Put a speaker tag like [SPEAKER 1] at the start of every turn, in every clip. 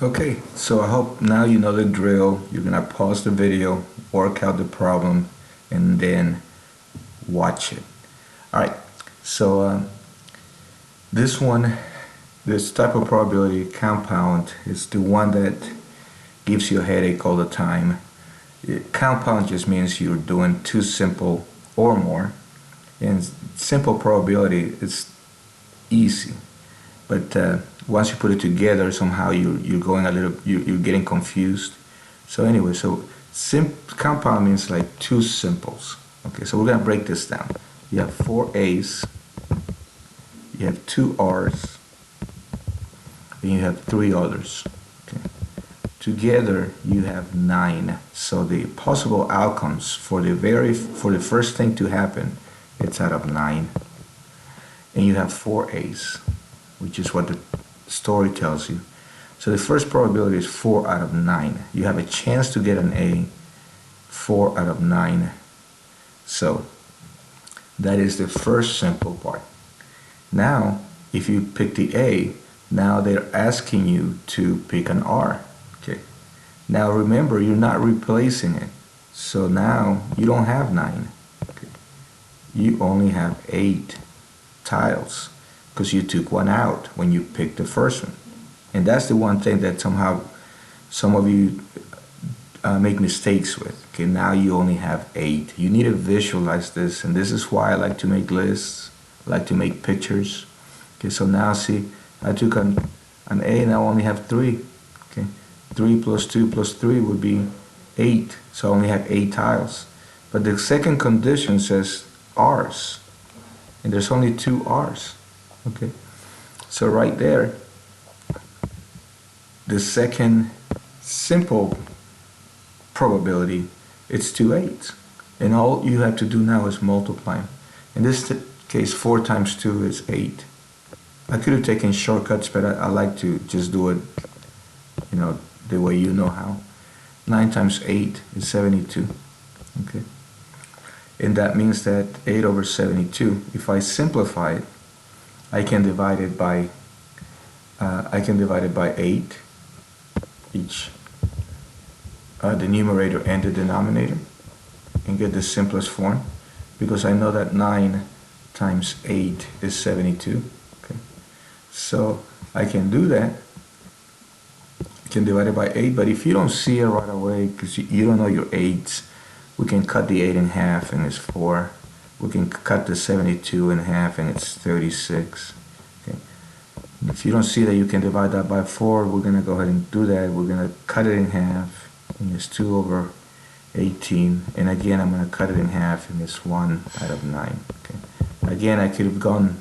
[SPEAKER 1] Okay, so I hope now you know the drill. You're gonna pause the video, work out the problem, and then watch it. Alright, so this type of probability compound is the one that gives you a headache all the time. Compound just means you're doing two simple or more, and simple probability is easy, but once you put it together, somehow you're going a little, you're getting confused. So anyway, so compound means like two simples. Okay, so we're gonna break this down. You have 4 A's, you have 2 R's, and you have 3 others. Okay. Together you have 9. So the possible outcomes for the first thing to happen, it's out of 9. And you have 4 A's, which is what the story tells you. So the first probability is 4 out of 9. You have a chance to get an A, 4 out of 9. So that is the first simple part. Now, if you pick the A, now they're asking you to pick an R. Okay. Now remember, you're not replacing it. So now you don't have 9. Okay. You only have 8 tiles, because you took one out when you picked the first one. And that's the one thing that somehow some of you make mistakes with. Okay, now you only have 8. You need to visualize this, and this is why I like to make lists, I like to make pictures. Okay, so now see, I took an A, now I only have 3. Okay, 3 plus 2 plus 3 would be 8, so I only have 8 tiles. But the second condition says R's, and there's only 2 R's. Okay, so right there, the second simple probability, it's 2 8s, and all you have to do now is multiply them. In this case, 4 times 2 is 8. I could have taken shortcuts, but I like to just do it, you know, the way you know how. 9 times 8 is 72. Okay, and that means that 8 over 72, if I simplify it, I can divide it by 8 each, the numerator and the denominator, and get the simplest form, because I know that 9 times 8 is 72. Okay, so I can do that. I can divide it by 8, but if you don't see it right away because you don't know your 8s, we can cut the 8 in half and it's 4. We can cut the 72 in half and it's 36. Okay. If you don't see that you can divide that by 4, we're going to go ahead and do that. We're going to cut it in half and it's 2 over 18. And again, I'm going to cut it in half and it's 1 out of 9. Okay. Again, I could have gone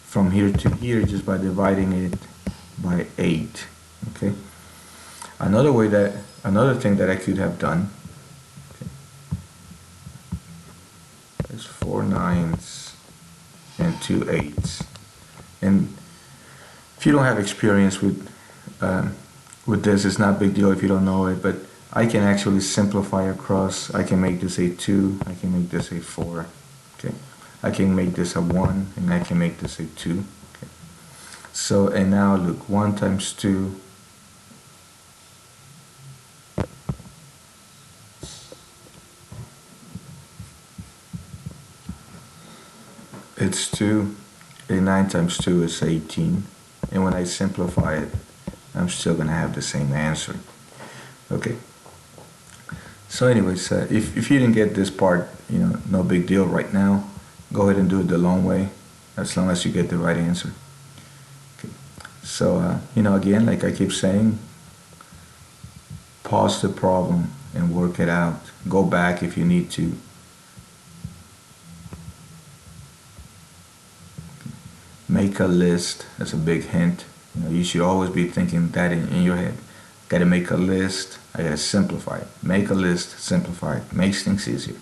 [SPEAKER 1] from here to here just by dividing it by 8. Okay. Another thing that I could have done, is 4 9s and 2 8s. And if you don't have experience with this, it's not a big deal if you don't know it, but I can actually simplify across. I can make this a 2, I can make this a 4. Okay, I can make this a 1, and I can make this a 2. Okay. So, and now look, 1 times 2, it's 2, and 9 times 2 is 18, and when I simplify it, I'm still going to have the same answer. Okay, so anyways, if you didn't get this part, you know, no big deal right now. Go ahead and do it the long way, as long as you get the right answer. Okay. So, you know, again, like I keep saying, pause the problem and work it out. Go back if you need to. Make a list. That's a big hint. You know, you should always be thinking that in your head. Got to make a list. I got to simplify it. Make a list, simplify it. Makes things easier.